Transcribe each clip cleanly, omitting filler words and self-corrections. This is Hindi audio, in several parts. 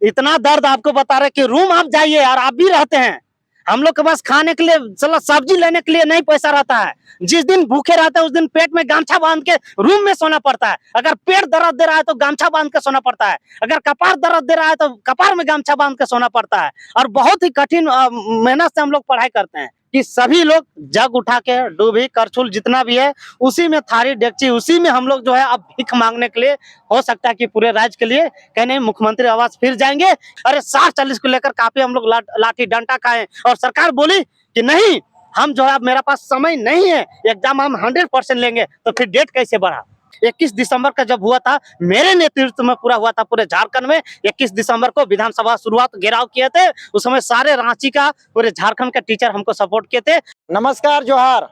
इतना दर्द आपको बता रहे कि रूम आप जाइए और आप भी रहते हैं, हम लोग के पास खाने के लिए चलो सब्जी लेने के लिए नहीं पैसा रहता है। जिस दिन भूखे रहते हैं उस दिन पेट में गामछा बांध के रूम में सोना पड़ता है। अगर पेट दर्द दे रहा है तो गामछा बांध के सोना पड़ता है। अगर कपार दर्द दे रहा है तो कपार में गामछा बांध के सोना पड़ता है। और बहुत ही कठिन मेहनत से हम लोग पढ़ाई करते हैं कि सभी लोग जग उठा के डूबी करछुल जितना भी है उसी में थारी डेगची उसी में हम लोग जो है अब भीख मांगने के लिए हो सकता है कि पूरे राज्य के लिए कहने मुख्यमंत्री आवास फिर जाएंगे। अरे 60-40 को लेकर काफी हम लोग लाठी डंडा खाए और सरकार बोली कि नहीं हम जो है अब मेरा पास समय नहीं है, एग्जाम हम 100% लेंगे। तो फिर डेट कैसे बढ़ा? 21 दिसंबर का जब हुआ था मेरे नेतृत्व में पूरा हुआ था पूरे झारखंड में। 21 दिसंबर को विधानसभा शुरुआत घेराव किए थे, उस समय सारे रांची का पूरे झारखंड का टीचर हमको सपोर्ट किए थे। नमस्कार, जोहार।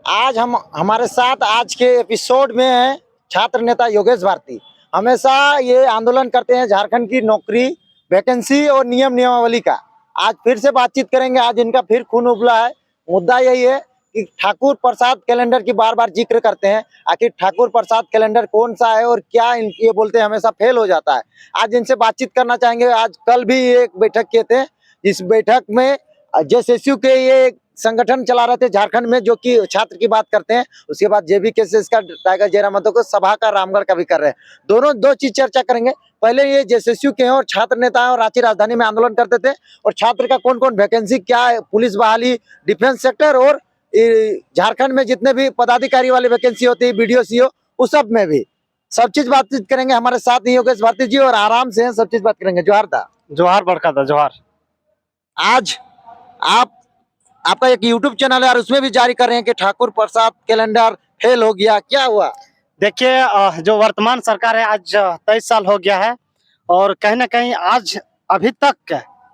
आज हमारे साथ आज के एपिसोड में है छात्र नेता योगेश भारती। हमेशा ये आंदोलन करते हैं झारखंड की नौकरी वैकेंसी और नियमावली का। आज फिर से बातचीत करेंगे। आज इनका फिर खून उबला है। मुद्दा यही है कि ठाकुर प्रसाद कैलेंडर की बार बार जिक्र करते हैं। आखिर ठाकुर प्रसाद कैलेंडर कौन सा है और क्या ये बोलते हैं हमेशा फेल हो जाता है। आज इनसे बातचीत करना चाहेंगे। आज कल भी एक बैठक किए थे, जिस बैठक में जेएसयू के ये संगठन चला रहे थे झारखंड में, जो कि छात्र की बात करते हैं। उसके बाद जेबीकेएस का टाइगर जयराम को सभा का रामगढ़ का भी कर रहे हैं। दोनों दो चीज चर्चा करेंगे। पहले ये जेएसयू के हैं और छात्र नेता हैं और रांची राजधानी में आंदोलन करते थे, और छात्र का कौन कौन वैकेंसी क्या है, पुलिस बहाली, डिफेंस सेक्टर और झारखंड में जितने भी पदाधिकारी वाली वैकेंसी होती है बीडीओ सीओ उस सब में भी सब चीज बातचीत करेंगे। हमारे साथ योगेश भारती जी और आराम से सब चीज बात करेंगे। जोहार था। जोहार बड़का था। जोहार। आज आपका एक यूट्यूब चैनल है और उसमें भी जारी कर रहे हैं कि ठाकुर प्रसाद कैलेंडर फेल हो गया, क्या हुआ? देखिए जो वर्तमान सरकार है आज 23 साल हो गया है और कहीं ना कहीं आज अभी तक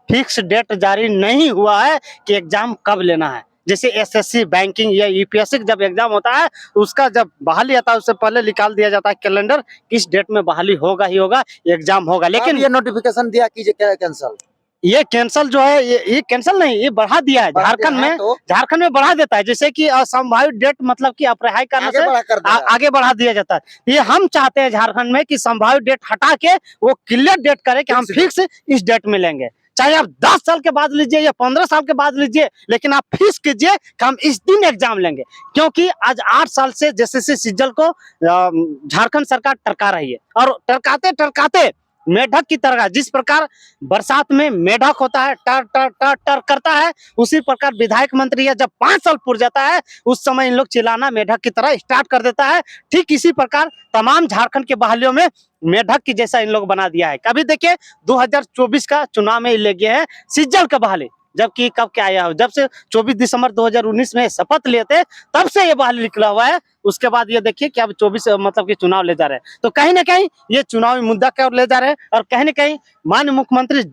फिक्स डेट जारी नहीं हुआ है कि एग्जाम कब लेना है। जैसे एसएससी बैंकिंग या यूपीएससी जब एग्जाम होता है उसका जब बहाली आता है उससे पहले निकाल दिया जाता है कैलेंडर, किस डेट में बहाली होगा ही होगा, एग्जाम होगा। लेकिन ये नोटिफिकेशन दिया कि कैंसिल, ये कैंसल जो है ये कैंसल नहीं, ये बढ़ा दिया है झारखंड में। तो झारखंड में बढ़ा देता है, जैसे कि असंभावित डेट मतलब कि अप्रहाय करने से आगे बढ़ा दिया जाता है। ये हम चाहते हैं झारखंड में कि संभावित डेट हटा के वो क्लियर डेट करे कि हम फिक्स इस डेट में लेंगे। चाहे आप 10 साल के बाद लीजिए या 15 साल के बाद लीजिए, लेकिन आप फिक्स कीजिए कि हम इस दिन एग्जाम लेंगे। क्योंकि आज 8 साल से जेएसएससी सीजल को झारखंड सरकार टरका रही है और टरकाते टरकाते मेढक की तरह, जिस प्रकार बरसात में मेढक होता है टर टर टर टर करता है, उसी प्रकार विधायक मंत्री जब 5 साल पूर जाता है उस समय इन लोग चिल्लाना मेढक की तरह स्टार्ट कर देता है। ठीक इसी प्रकार तमाम झारखंड के बहालियों में मेढक की जैसा इन लोग बना दिया है। कभी देखिए 2024 का चुनाव में ले गए हैं सीजल का बहाली, जबकि कब क्या आया हो, जब से 24 दिसंबर 2019 में शपथ लिए थे तब से ये बहाली निकला हुआ है। उसके बाद ये देखिए कि अब 24 मतलब कि चुनाव ले जा रहे हैं, तो कहीं ना कहीं ये चुनावी मुद्दा की ओर ले जा रहे हैं। और कहीं ना कहीं माननीय मुख्यमंत्री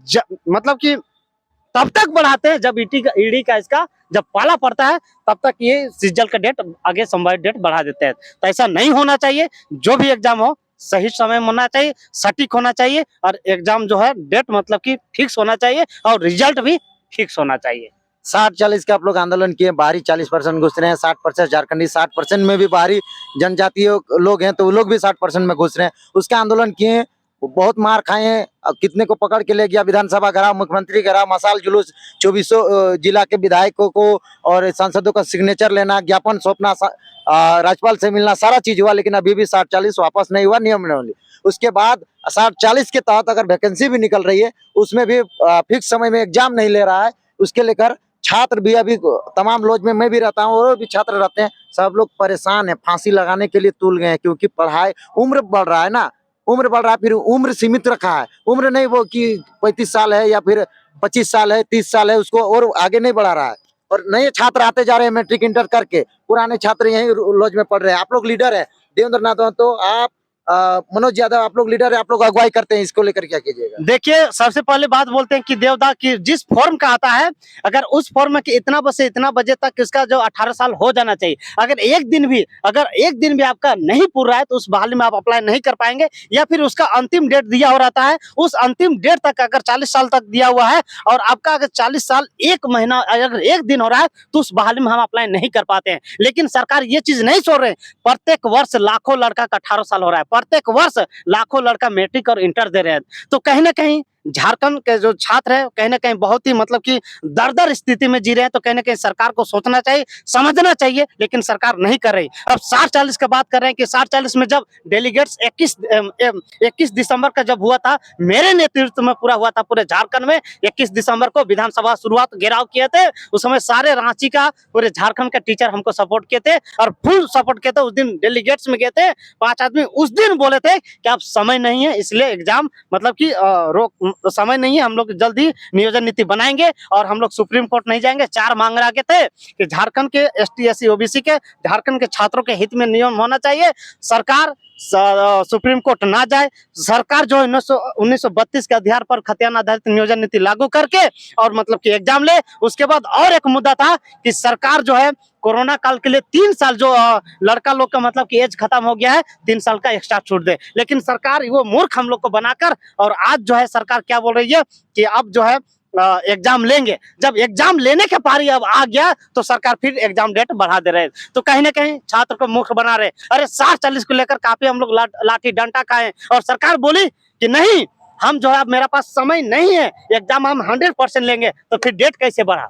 मतलब कि तब तक बढ़ाते हैं जब ईडी का इसका जब पाला पड़ता है, तब तक ये सीजल का डेट आगे संभावित डेट बढ़ा देते हैं। तो ऐसा नहीं होना चाहिए। जो भी एग्जाम हो सही समय में होना चाहिए, सटीक होना चाहिए और एग्जाम जो है डेट मतलब कि फिक्स होना चाहिए और रिजल्ट भी फिक्स होना चाहिए। 60-40 का आप लोग आंदोलन किए, बाहरी 40% घुस रहे हैं, 60% झारखंडी, 60% में भी बाहरी जनजातीय लोग हैं तो वो लोग भी 60% में घुस रहे हैं। उसका आंदोलन किए, बहुत मार खाए हैं। कितने को पकड़ के ले गया विधानसभा घेराव, मुख्यमंत्री घेराव, मसाल जुलूस, 24 जिला के विधायकों को और सांसदों का सिग्नेचर लेना, ज्ञापन सौंपना, राज्यपाल से मिलना, सारा चीज हुआ। लेकिन अभी भी 60-40 वापस नहीं हुआ नियमावली। उसके बाद 60-40 के तहत अगर वैकेंसी भी निकल रही है उसमें भी फिक्स समय में एग्जाम नहीं ले रहा है। उसके लेकर छात्र भी अभी तमाम लॉज में मैं भी रहता हूँ और भी छात्र रहते हैं, सब लोग परेशान है, फांसी लगाने के लिए तुल गए हैं। क्योंकि पढ़ाई उम्र बढ़ रहा है ना, उम्र बढ़ रहा है, फिर उम्र सीमित रखा है। उम्र नहीं वो कि 35 साल है या फिर 25 साल है, 30 साल है, उसको और आगे नहीं बढ़ा रहा है। और नए छात्र आते जा रहे हैं मैट्रिक इंटर करके, पुराने छात्र यही लॉज में पढ़ रहे हैं। आप लोग लीडर है देवेंद्र नाथ, तो आप मनोज यादव, आप लोग लीडर है, आप लोग अगुवाई करते हैं, इसको लेकर क्या कीजिएगा? देखिए सबसे पहले बात बोलते हैं कि देवदा की जिस फॉर्म का आता है, अगर उस फॉर्म में कि इतना बजे से इतना बजे तक इसका जो 18 साल हो जाना चाहिए, अगर एक दिन भी आपका नहीं पूरा रहा है तो उस बहाली में आप अप्लाई नहीं कर पाएंगे। या फिर उसका अंतिम डेट दिया हो रहता है, उस अंतिम डेट तक अगर 40 साल तक दिया हुआ है और आपका अगर 40 साल 1 महीना अगर एक दिन हो रहा है तो उस बहाली में हम अप्लाई नहीं कर पाते हैं। लेकिन सरकार ये चीज नहीं छोड़ रहे, प्रत्येक वर्ष लाखों लड़का का 18 साल हो रहा है, प्रत्येक वर्ष लाखों लड़का मैट्रिक और इंटर दे रहे हैं। तो कहीं ना कहीं झारखंड के जो छात्र है कहीं ना कहीं बहुत ही मतलब कि दरदर स्थिति में जी रहे हैं। तो कहीं ना कहीं सरकार को सोचना चाहिए, समझना चाहिए, लेकिन सरकार नहीं कर रही। अब 60-40 का बात कर रहे हैं कि 60-40 में जब डेलीगेट्स 21 दिसंबर का जब हुआ था, मेरे नेतृत्व में पूरा हुआ था पूरे झारखंड में। 21 दिसंबर को विधानसभा शुरुआत घेराव किए थे। उस समय सारे रांची का पूरे झारखंड के टीचर हमको सपोर्ट किए थे और फुल सपोर्ट किए थे। उस दिन डेलीगेट्स में गए थे 5 आदमी। उस दिन बोले थे कि अब समय नहीं है, इसलिए एग्जाम मतलब कि रोक समय नहीं है, हम लोग जल्द ही नियोजन नीति बनाएंगे और हम लोग सुप्रीम कोर्ट नहीं जाएंगे। 4 मांग रखे थे कि झारखंड के एसटी एससी ओबीसी के झारखंड के छात्रों के हित में नियम होना चाहिए। सरकार सुप्रीम कोर्ट ना जाए, सरकार जो 1932 के आधार पर खतियान आधारित नियोजन नीति लागू करके और मतलब कि एग्जाम ले। उसके बाद और एक मुद्दा था कि सरकार जो है कोरोना काल के लिए 3 साल जो लड़का लोग का मतलब कि एज खत्म हो गया है, 3 साल का एक्स्ट्रा छूट दे। लेकिन सरकार वो मूर्ख हम लोग को बनाकर और आज जो है सरकार क्या बोल रही है कि अब जो है एग्जाम लेंगे। जब एग्जाम लेने के पारी अब आ गया तो सरकार फिर एग्जाम डेट बढ़ा दे रहे हैं। तो कहीं ना कहीं छात्र को मूर्ख बना रहे। अरे 60-40 को लेकर काफी हम लोग लाठी डंडा खाए और सरकार बोली कि नहीं, हम जो है अब मेरा पास समय नहीं है, एग्जाम हम 100% लेंगे। तो फिर डेट कैसे बढ़ा,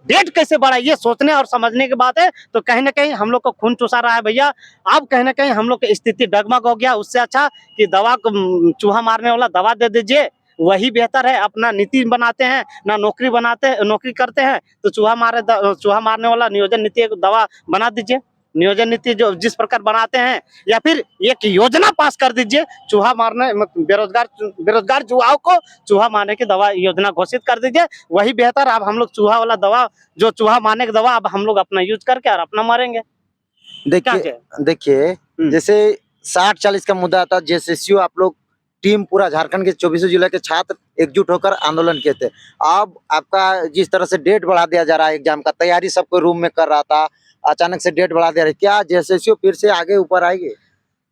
डेट कैसे बढ़ा, ये सोचने और समझने की बात है। तो कहीं ना कहीं हम लोग को खून चूसा रहा है भैया। अब कहीं ना कहीं हम लोग की स्थिति डगमग हो गया। उससे अच्छा कि दवा को चूहा मारने वाला दवा दे दीजिए, वही बेहतर है। अपना नीति बनाते हैं ना नौकरी करते हैं, तो चूहा मारने वाला नियोजन नीति एक दवा बना दीजिए। नियोजन नीति जो जिस प्रकार बनाते हैं, या फिर एक योजना पास कर दीजिए चूहा मारने बेरोजगार चूहाओं को चूहा मारने की दवा योजना घोषित कर दीजिए, वही बेहतर। अब हम लोग चूहा वाला दवा, जो चूहा मारने की दवा, अब हम लोग अपना यूज करके और अपना मारेंगे। देखिए जैसे 60-40 का मुद्दा था, जेएसएसयू आप लोग टीम पूरा झारखंड के 24 जिले के छात्र एकजुट होकर आंदोलन किए थे। अब आपका जिस तरह से डेट बढ़ा दिया जा रहा है, एग्जाम का तैयारी सबको रूम में कर रहा था, अचानक से डेट बढ़ा दिया रहा है, क्या जेएसएसयू फिर से आगे ऊपर आएगी?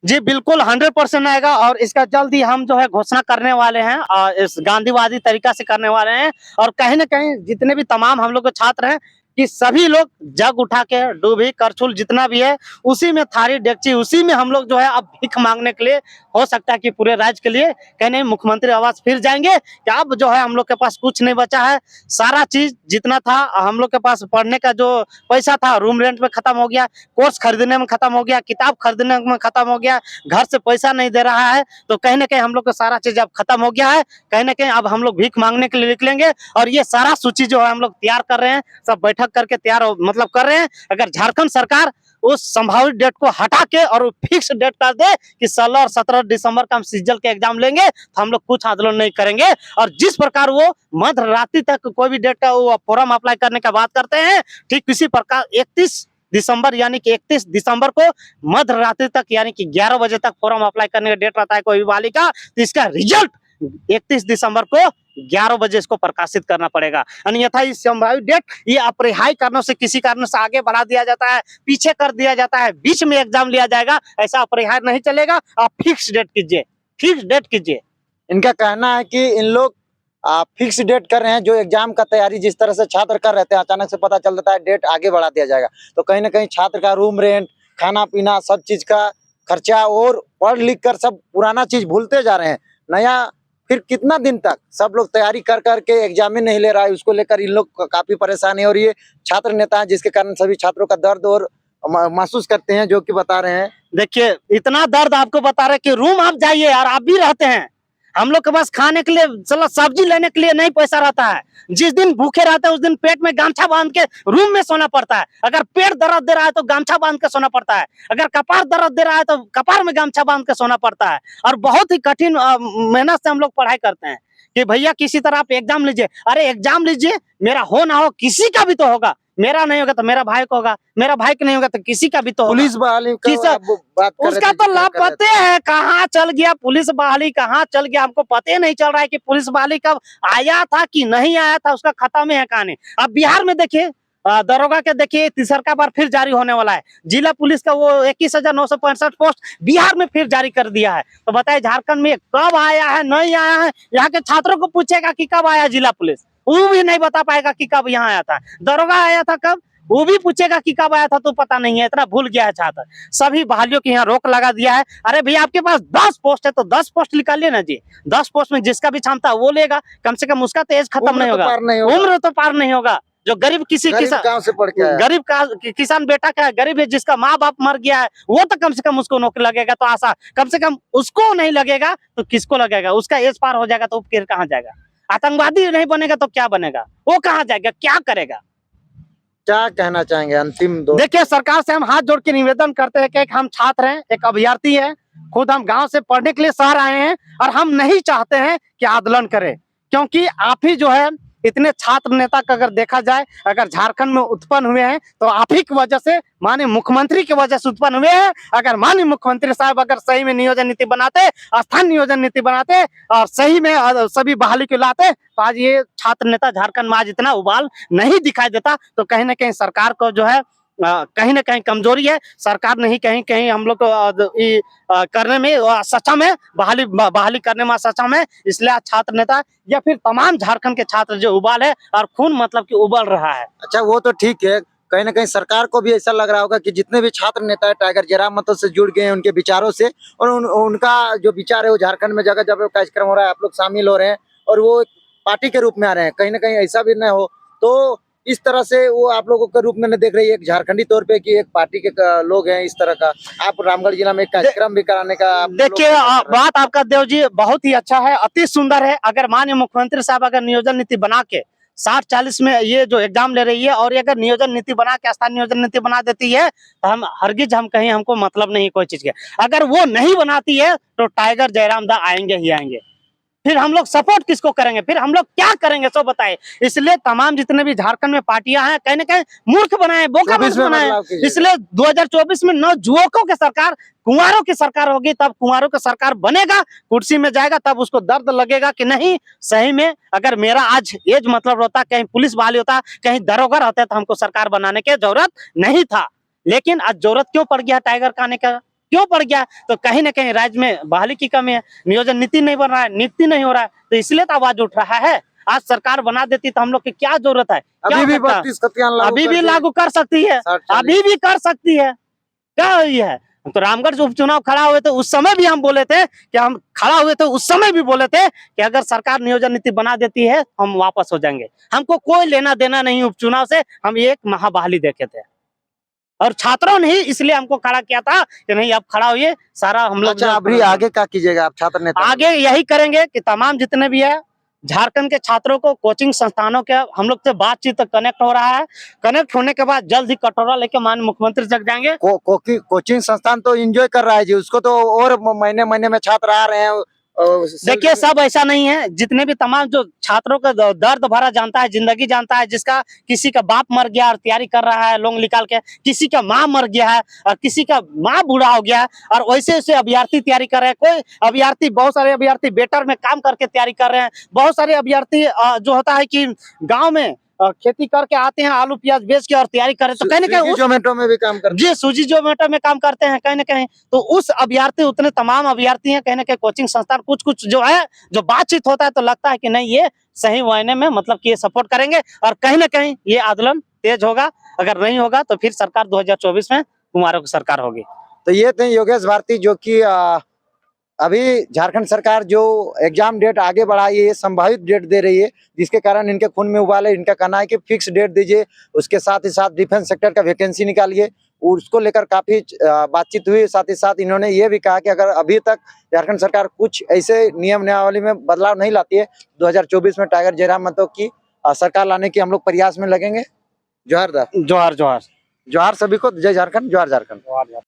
जी बिल्कुल 100% आएगा और इसका जल्द ही हम जो है घोषणा करने वाले हैं और इस गांधीवादी तरीका से करने वाले हैं। और कहीं ना कहीं जितने भी तमाम हम लोग के छात्र हैं कि सभी लोग जग उठा के डूबी करछुल जितना भी है उसी में थारी डेगची उसी में हम लोग जो है अब भीख मांगने के लिए, हो सकता है कि पूरे राज्य के लिए कहीं नहीं मुख्यमंत्री आवास फिर जाएंगे कि अब जो है हम लोग के पास कुछ नहीं बचा है। सारा चीज जितना था हम लोग के पास, पढ़ने का जो पैसा था रूम रेंट में खत्म हो गया, कोर्स खरीदने में खत्म हो गया, किताब खरीदने में खत्म हो गया, घर से पैसा नहीं दे रहा है। तो कहीं ना कहीं हम लोग का सारा चीज अब खत्म हो गया है। कहीं ना कहीं अब हम लोग भीख मांगने के लिए निकलेंगे और ये सारा सूची जो है हम लोग तैयार कर रहे हैं, सब बैठक करके तैयार मतलब कर रहे हैं। अगर झारखंड सरकार उस संभावित डेट को हटा के और फिक्स डेट कर दे कि 16 और 17 दिसंबर का हम सीजल के एग्जाम लेंगे, तो हम लोग कुछ आंदोलन नहीं करेंगे। और जिस प्रकार वो मध्य रात्रि तक कोई भी डेट का वो फॉर्म अप्लाई करने का बात करते हैं, ठीक इसी प्रकार 31 दिसंबर यानी कि 31 दिसंबर को मध्य रात्रि तक यानी कि 11 बजे तक फॉर्म अप्लाई करने का डेट रहता है कोई भी बालिका, तो इसका रिजल्ट 31 दिसंबर को 11 बजे इसको प्रकाशित करना पड़ेगा। अन्यथा इस संभावित डेट ये अपरिहार्य कारणों से किसी कारण से आगे बढ़ा दिया जाता है, पीछे कर दिया जाता है, बीच में एग्जाम लिया जाएगा, ऐसा अपरिहार्य नहीं चलेगा। आप फिक्स डेट कीजिए, फिक्स डेट कीजिए। इनका कहना है कि इन लोग फिक्स डेट कर रहे हैं, जो एग्जाम का तैयारी जिस तरह से छात्र कर रहे थे, अचानक से पता चल जाता है डेट आगे बढ़ा दिया जाएगा, तो कहीं ना कहीं छात्र का रूम रेंट, खाना पीना, सब चीज का खर्चा और पढ़ लिख कर सब पुराना चीज भूलते जा रहे हैं। नया फिर कितना दिन तक सब लोग तैयारी कर करके एग्जाम ही नहीं ले रहा है, उसको लेकर इन लोग काफी परेशानी है। और ये छात्र नेता है जिसके कारण सभी छात्रों का दर्द और महसूस करते हैं, जो कि बता रहे हैं। देखिए इतना दर्द आपको बता रहे कि रूम आप जाइए और आप भी रहते हैं, हम लोग के पास खाने के लिए चलो सब्जी लेने के लिए नहीं पैसा रहता है। जिस दिन भूखे रहते हैं उस दिन पेट में गामछा बांध के रूम में सोना पड़ता है। अगर पेट दर्द दे रहा है तो गामछा बांध के सोना पड़ता है, अगर कपार दर्द दे रहा है तो कपार में गामछा बांध के सोना पड़ता है। और बहुत ही कठिन मेहनत से हम लोग पढ़ाई करते हैं कि भैया किसी तरह आप एग्जाम लीजिए। अरे एग्जाम लीजिए, मेरा हो ना हो किसी का भी तो होगा, मेरा नहीं होगा तो मेरा भाई को होगा, मेरा भाई का नहीं होगा तो किसी का भी तो होगा। पुलिस बहाली उसका तो लापते है, कहाँ चल गया पुलिस बहाली, कहाँ चल गया हमको पता नहीं चल रहा है कि पुलिस बहाली कब आया था कि नहीं आया था, उसका खत्म है कहानी। अब बिहार में देखिए दरोगा के देखिए तीसरा बार फिर जारी होने वाला है। जिला पुलिस का वो 21,965 पोस्ट बिहार में फिर जारी कर दिया है। तो बताइए झारखंड में कब आया है, नहीं आया है? यहाँ के छात्रों को पूछेगा कि कब आया जिला पुलिस, वो भी नहीं बता पाएगा कि कब यहाँ आया था। दरोगा आया था कब वो भी पूछेगा कि कब आया था तो पता नहीं है, इतना भूल गया है छात्र। सभी बहालियों के यहाँ रोक लगा दिया है। अरे भैया आपके पास 10 पोस्ट है तो 10 पोस्ट निकालिए ना जी। 10 पोस्ट में जिसका भी क्षमता वो लेगा, कम से कम उसका तो एज खत्म नहीं होगा, उम्र तो पार नहीं होगा। जो गरीब गांव से पढ़ के आया, गरीब का किसान बेटा का गरीब है, जिसका माँ बाप मर गया है, वो तो कम से कम उसको नौकरी लगेगा तो आशा, कम से कम उसको नहीं लगेगा तो किसको लगेगा? उसका एज पार हो जाएगा तो फिर कहाँ जाएगा? आतंकवादी नहीं बनेगा तो क्या बनेगा? वो कहाँ जाएगा, क्या करेगा? क्या कहना चाहेंगे अंतिम दो? देखिए, सरकार से हम हाथ जोड़ के निवेदन करते हैं कि एक हम छात्र हैं, एक अभ्यर्थी है, खुद हम गांव से पढ़ने के लिए शहर आए हैं और हम नहीं चाहते हैं कि आंदोलन करें, क्योंकि आप ही जो है इतने छात्र नेता का अगर देखा जाए, अगर झारखंड में उत्पन्न हुए हैं तो आप ही की वजह से, माननीय मुख्यमंत्री की वजह से उत्पन्न हुए हैं। अगर माननीय मुख्यमंत्री साहब अगर सही में नियोजन नीति बनाते, स्थान नियोजन नीति बनाते और सही में सभी बहाली को लाते तो आज ये छात्र नेता झारखंड में आज इतना उबाल नहीं दिखाई देता। तो कहीं ना कहीं सरकार को जो है कहीं ना कहीं कमजोरी है, सरकार नहीं कहीं कहीं हम लोग को करने में सक्षम है, बहाली करने में सक्षम है। इसलिए आज छात्र नेता या फिर तमाम झारखंड के छात्र जो उबाल है और खून मतलब कि उबल रहा है। अच्छा, वो तो ठीक है, कहीं ना कहीं सरकार को भी ऐसा लग रहा होगा कि जितने भी छात्र नेता है टाइगर जयराम मतों से जुड़ गए हैं, उनके विचारों से, और उनका जो विचार है वो झारखंड में जगह जगह कार्यक्रम हो रहा है, आप लोग शामिल हो रहे हैं और वो पार्टी के रूप में आ रहे हैं। कहीं ना कहीं ऐसा भी न हो तो इस तरह से वो आप लोगों के रूप में न देख रही है एक झारखंडी तौर पे कि एक पार्टी के लोग हैं इस तरह का। आप रामगढ़ जिला में एक कार्यक्रम भी कराने का देखिए, बात आपका देव जी बहुत ही अच्छा है, अति सुंदर है। अगर माननीय मुख्यमंत्री साहब अगर नियोजन नीति बना के 60-40 में ये जो एग्जाम ले रही है और अगर नियोजन नीति बना के स्थानीय नियोजन नीति बना देती है तो हम हरगिज हम कहीं हमको मतलब नहीं कोई चीज के। अगर वो नहीं बनाती है तो टाइगर जयराम दा आएंगे ही आएंगे। फिर हम लोग सपोर्ट किसको करेंगे? फिर हम लोग क्या करेंगे सो बताए। इसलिए तमाम जितने भी झारखंड में पार्टियां हैं कहीं ना कहीं मूर्ख बनाए, बोका बनाए। इसलिए 2024 में नौजुवकों की सरकार, कुंवारों की सरकार होगी, तब कुंवारों की सरकार बनेगा, कुर्सी में जाएगा, तब उसको दर्द लगेगा कि नहीं सही में अगर मेरा आज एज मतलब होता, कहीं पुलिस बहाली होता, कहीं दरोगा रहते तो हमको सरकार बनाने की जरूरत नहीं था। लेकिन आज जरूरत क्यों पड़ गया टाइगर का आने का, क्यों पड़ गया? तो कहीं ना कहीं राज्य में बहाली की कमी है, नियोजन नीति नहीं बन रहा है, नियुक्ति नहीं हो रहा है, तो इसलिए तो आवाज उठ रहा है। आज सरकार बना देती तो हम लोग की क्या जरूरत है? अभी भी लागू कर सकती है, अभी भी कर सकती है। क्या हुई है? तो रामगढ़ जो उपचुनाव खड़ा हुए थे उस समय भी हम बोले थे कि हम खड़ा हुए थे उस समय भी बोले थे कि अगर सरकार नियोजन नीति बना देती है हम वापस हो जाएंगे। हमको कोई लेना देना नहीं उपचुनाव से, हम एक महाबहाली देखे थे और छात्रों ने ही इसलिए हमको खड़ा किया था कि नहीं अब खड़ा हुई सारा हम लोग। अच्छा, अभी आगे क्या कीजिएगा आप छात्र नेता? आगे यही करेंगे कि तमाम जितने भी है झारखंड के छात्रों को कोचिंग संस्थानों के हम लोग से बातचीत कनेक्ट हो रहा है। कनेक्ट होने के बाद जल्द ही कटोरा लेके माननीय मुख्यमंत्री तक जाएंगे। कोचिंग संस्थान तो एंजॉय कर रहा है जी, उसको तो और महीने महीने में छात्र आ रहे हैं। देखिए, सब ऐसा नहीं है, जितने भी तमाम जो छात्रों का दर्द भरा जानता है, जिंदगी जानता है, जिसका किसी का बाप मर गया और तैयारी कर रहा है लोन निकाल के, किसी का माँ मर गया है और किसी का माँ बूढ़ा हो गया है और वैसे वैसे अभ्यर्थी तैयारी कर रहे हैं। कोई अभ्यर्थी, बहुत सारे अभ्यर्थी बेटर में काम करके तैयारी कर रहे हैं। बहुत सारे अभ्यर्थी जो होता है कि गाँव में खेती करके आते हैं, आलू प्याज बेच के और तैयारी कर रहे हैं, तो कहीं ना कहीं जोमेटो में भी काम करते हैं जी, स्विगी जोमेटो में काम करते हैं कहीं ना कहीं। तो उस अभ्यर्थी, उतने तमाम अभ्यर्थी हैं कहीं ना कहीं कोचिंग संस्थान कुछ कुछ जो है जो बातचीत होता है तो लगता है कि नहीं ये सही मायने में मतलब कि ये सपोर्ट करेंगे और कहीं ना कहीं ये आंदोलन तेज होगा। अगर नहीं होगा तो फिर सरकार 2024 में कुमारों की सरकार होगी। तो ये थे योगेश भारती जो कि अभी झारखंड सरकार जो एग्जाम डेट आगे बढ़ाई है, संभावित डेट दे रही है, जिसके कारण इनके खून में उबाल है। इनका कहना है कि फिक्स डेट दीजिए, उसके साथ ही साथ डिफेंस सेक्टर का वैकेंसी निकालिए। उसको लेकर काफी बातचीत हुई। साथ ही साथ इन्होंने ये भी कहा कि अगर अभी तक झारखंड सरकार कुछ ऐसे नियम नियमावली में बदलाव नहीं लाती है, 2024 में टाइगर जयराम मतों की सरकार लाने की हम लोग प्रयास में लगेंगे। जोहार दा, जोहार जोहार जोहार सभी को, जय झारखंड, जोहार झारखंड।